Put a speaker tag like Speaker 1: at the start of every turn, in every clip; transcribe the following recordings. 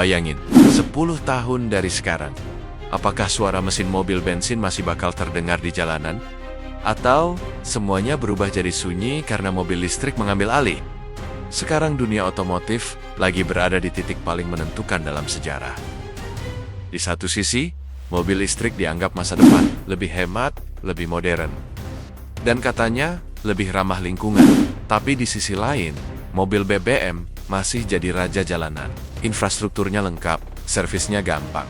Speaker 1: Bayangin, 10 tahun dari sekarang. Apakah suara mesin mobil bensin masih bakal terdengar di jalanan? Atau semuanya berubah jadi sunyi karena mobil listrik mengambil alih? Sekarang dunia otomotif lagi berada di titik paling menentukan dalam sejarah. Di satu sisi, mobil listrik dianggap masa depan, lebih hemat, lebih modern. Dan katanya, lebih ramah lingkungan. Tapi di sisi lain, mobil BBM masih jadi raja jalanan. Infrastrukturnya lengkap, servisnya gampang.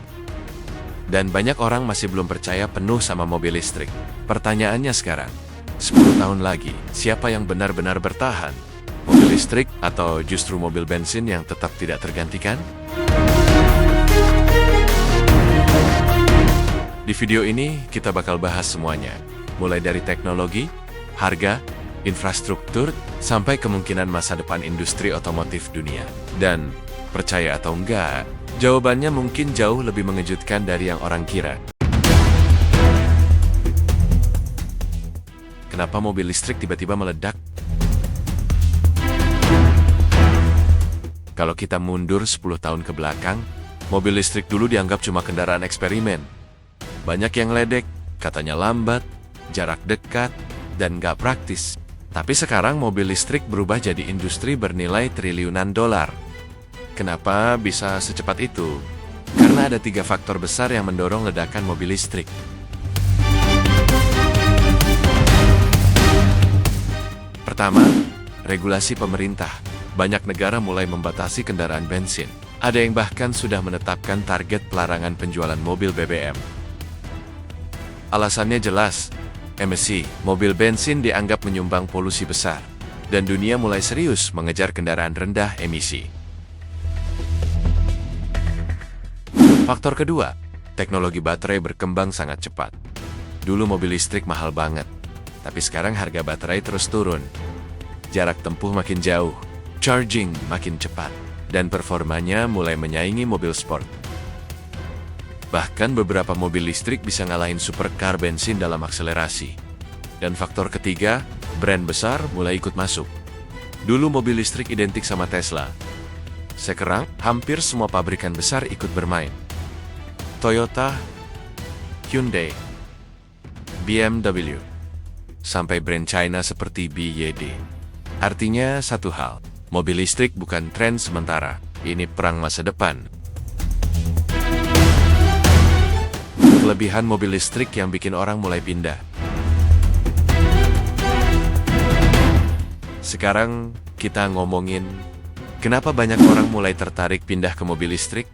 Speaker 1: Dan banyak orang masih belum percaya penuh sama mobil listrik. Pertanyaannya sekarang, 10 tahun lagi, siapa yang benar-benar bertahan? Mobil listrik atau justru mobil bensin yang tetap tidak tergantikan? Di video ini, kita bakal bahas semuanya. Mulai dari teknologi, harga, infrastruktur, sampai kemungkinan masa depan industri otomotif dunia. Dan, percaya atau enggak, jawabannya mungkin jauh lebih mengejutkan dari yang orang kira. Kenapa mobil listrik tiba-tiba meledak? Kalau kita mundur 10 tahun ke belakang, mobil listrik dulu dianggap cuma kendaraan eksperimen. Banyak yang ledek, katanya lambat, jarak dekat, dan nggak praktis. Tapi sekarang mobil listrik berubah jadi industri bernilai triliunan dolar. Kenapa bisa secepat itu? Karena ada 3 faktor besar yang mendorong ledakan mobil listrik. Pertama, regulasi pemerintah. Banyak negara mulai membatasi kendaraan bensin. Ada yang bahkan sudah menetapkan target pelarangan penjualan mobil BBM. Alasannya jelas, emisi mobil bensin dianggap menyumbang polusi besar, dan dunia mulai serius mengejar kendaraan rendah emisi. Faktor kedua, teknologi baterai berkembang sangat cepat. Dulu mobil listrik mahal banget, tapi sekarang harga baterai terus turun. Jarak tempuh makin jauh, charging makin cepat, dan performanya mulai menyaingi mobil sport. Bahkan beberapa mobil listrik bisa ngalahin supercar bensin dalam akselerasi. Dan faktor ketiga, brand besar mulai ikut masuk. Dulu mobil listrik identik sama Tesla. Sekarang, hampir semua pabrikan besar ikut bermain. Toyota, Hyundai, BMW, sampai brand China seperti BYD. Artinya satu hal, mobil listrik bukan tren sementara, ini perang masa depan. Kelebihan mobil listrik yang bikin orang mulai pindah. Sekarang kita ngomongin, kenapa banyak orang mulai tertarik pindah ke mobil listrik?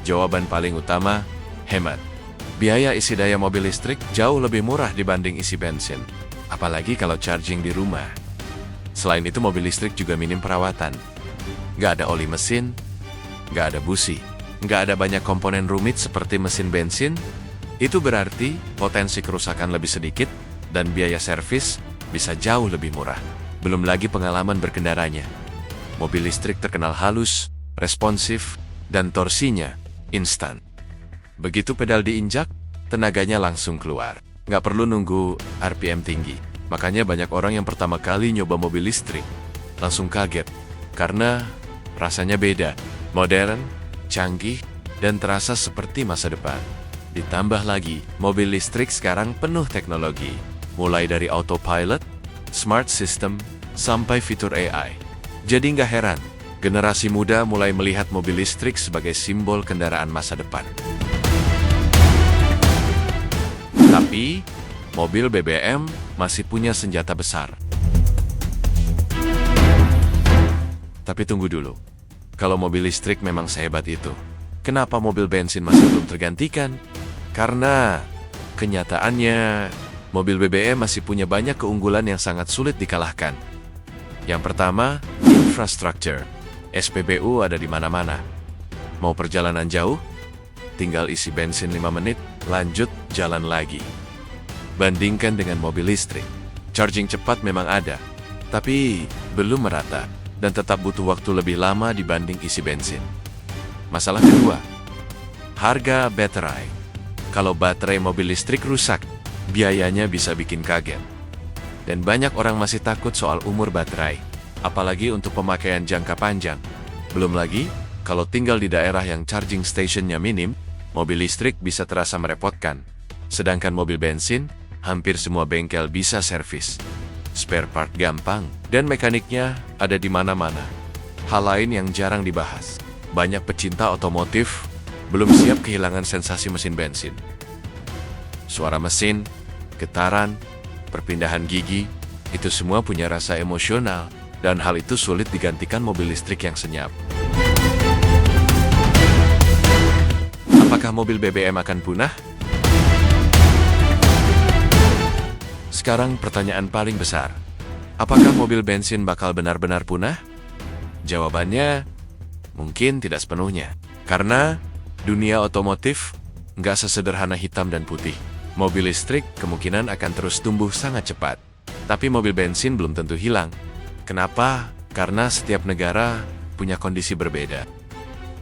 Speaker 1: Jawaban paling utama, hemat. Biaya isi daya mobil listrik jauh lebih murah dibanding isi bensin. Apalagi kalau charging di rumah. Selain itu mobil listrik juga minim perawatan. Nggak ada oli mesin, nggak ada busi, nggak ada banyak komponen rumit seperti mesin bensin. Itu berarti potensi kerusakan lebih sedikit dan biaya servis bisa jauh lebih murah. Belum lagi pengalaman berkendaranya. Mobil listrik terkenal halus, responsif, dan torsinya instan. Begitu pedal diinjak, tenaganya langsung keluar. Nggak perlu nunggu RPM tinggi. Makanya banyak orang yang pertama kali nyoba mobil listrik langsung kaget. Karena rasanya beda, modern, canggih, dan terasa seperti masa depan. Ditambah lagi, mobil listrik sekarang penuh teknologi. Mulai dari autopilot, smart system, sampai fitur AI. Jadi nggak heran, generasi muda mulai melihat mobil listrik sebagai simbol kendaraan masa depan. Tapi, mobil BBM masih punya senjata besar. Tapi tunggu dulu, kalau mobil listrik memang sehebat itu, kenapa mobil bensin masih belum tergantikan? Karena, kenyataannya, mobil BBM masih punya banyak keunggulan yang sangat sulit dikalahkan. Yang pertama, infrastruktur. SPBU ada di mana-mana. Mau perjalanan jauh? Tinggal isi bensin 5 menit, lanjut jalan lagi. Bandingkan dengan mobil listrik. Charging cepat memang ada, tapi belum merata dan tetap butuh waktu lebih lama dibanding isi bensin. Masalah kedua, harga baterai. Kalau baterai mobil listrik rusak, biayanya bisa bikin kaget. Dan banyak orang masih takut soal umur baterai, apalagi untuk pemakaian jangka panjang. Belum lagi, Kalau tinggal di daerah yang charging stationnya minim, mobil listrik bisa terasa merepotkan. Sedangkan mobil bensin, hampir semua bengkel bisa servis. Spare part gampang, dan mekaniknya ada di mana-mana. Hal lain yang jarang dibahas, banyak pecinta otomotif belum siap kehilangan sensasi mesin bensin. Suara mesin, getaran, perpindahan gigi, itu semua punya rasa emosional, dan hal itu sulit digantikan mobil listrik yang senyap. Apakah mobil BBM akan punah? Sekarang pertanyaan paling besar. Apakah mobil bensin bakal benar-benar punah? Jawabannya, mungkin tidak sepenuhnya. Karena dunia otomotif nggak sesederhana hitam dan putih. Mobil listrik kemungkinan akan terus tumbuh sangat cepat. Tapi mobil bensin belum tentu hilang. Kenapa? Karena setiap negara punya kondisi berbeda.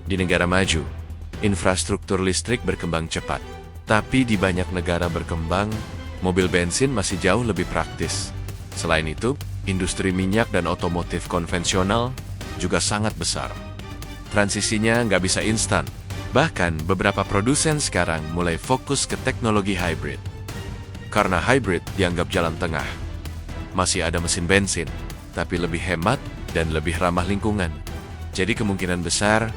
Speaker 1: Di negara maju, infrastruktur listrik berkembang cepat. Tapi di banyak negara berkembang, mobil bensin masih jauh lebih praktis. Selain itu, industri minyak dan otomotif konvensional juga sangat besar. Transisinya nggak bisa instan. Bahkan beberapa produsen sekarang mulai fokus ke teknologi hybrid. Karena hybrid dianggap jalan tengah. Masih ada mesin bensin, tapi lebih hemat dan lebih ramah lingkungan. Jadi kemungkinan besar,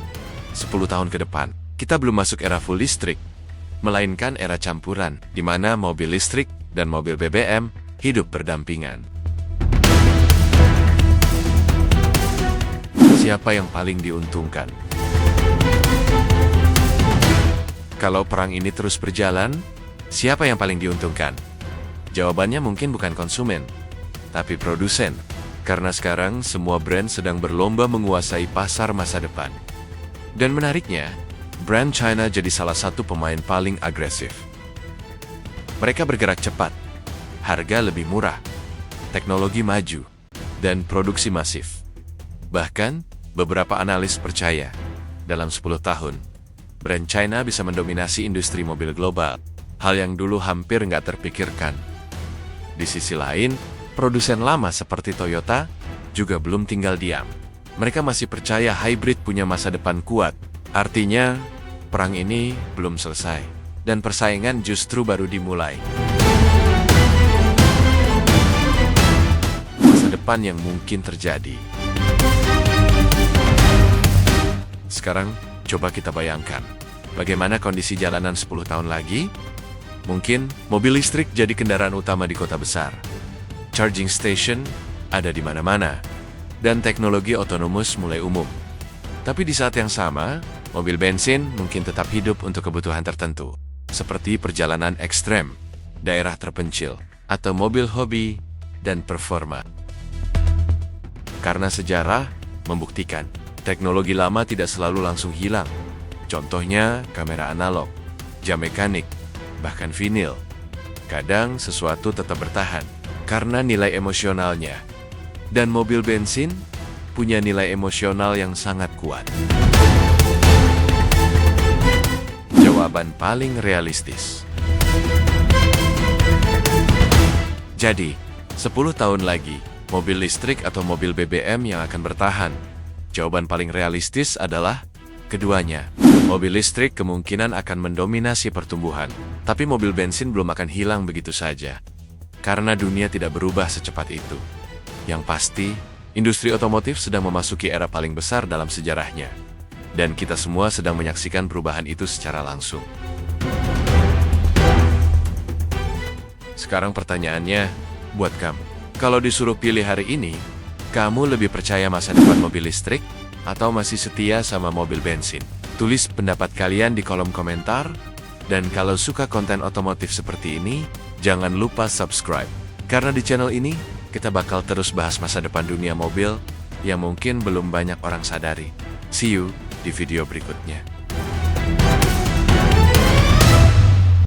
Speaker 1: 10 tahun ke depan, kita belum masuk era full listrik, melainkan era campuran, di mana mobil listrik dan mobil BBM hidup berdampingan. Siapa yang paling diuntungkan? Kalau perang ini terus berjalan, siapa yang paling diuntungkan? Jawabannya mungkin bukan konsumen, tapi produsen. Karena sekarang semua brand sedang berlomba menguasai pasar masa depan. Dan menariknya, brand China jadi salah satu pemain paling agresif. Mereka bergerak cepat, harga lebih murah, teknologi maju, dan produksi masif. Bahkan, beberapa analis percaya, dalam 10 tahun, brand China bisa mendominasi industri mobil global, hal yang dulu hampir nggak terpikirkan. Di sisi lain, produsen lama seperti Toyota juga belum tinggal diam. Mereka masih percaya hybrid punya masa depan kuat. Artinya, perang ini belum selesai, dan persaingan justru baru dimulai. Masa depan yang mungkin terjadi. Sekarang, coba kita bayangkan, bagaimana kondisi jalanan 10 tahun lagi? Mungkin mobil listrik jadi kendaraan utama di kota besar. Charging station ada di mana-mana, dan teknologi otonomus mulai umum. Tapi di saat yang sama, mobil bensin mungkin tetap hidup untuk kebutuhan tertentu, seperti perjalanan ekstrem, daerah terpencil, atau mobil hobi dan performa. Karena sejarah membuktikan, teknologi lama tidak selalu langsung hilang. Contohnya kamera analog, jam mekanik, bahkan vinil. Kadang sesuatu tetap bertahan karena nilai emosionalnya. Dan mobil bensin punya nilai emosional yang sangat kuat. Jawaban paling realistis. Jadi, 10 tahun lagi, mobil listrik atau mobil BBM yang akan bertahan? Jawaban paling realistis adalah keduanya. Mobil listrik kemungkinan akan mendominasi pertumbuhan, tapi mobil bensin belum akan hilang begitu saja. Karena dunia tidak berubah secepat itu. Yang pasti, industri otomotif sedang memasuki era paling besar dalam sejarahnya. Dan kita semua sedang menyaksikan perubahan itu secara langsung. Sekarang pertanyaannya, buat kamu. Kalau disuruh pilih hari ini, kamu lebih percaya masa depan mobil listrik atau masih setia sama mobil bensin? Tulis pendapat kalian di kolom komentar. Dan kalau suka konten otomotif seperti ini, jangan lupa subscribe. Karena di channel ini, kita bakal terus bahas masa depan dunia mobil yang mungkin belum banyak orang sadari. See you di video berikutnya.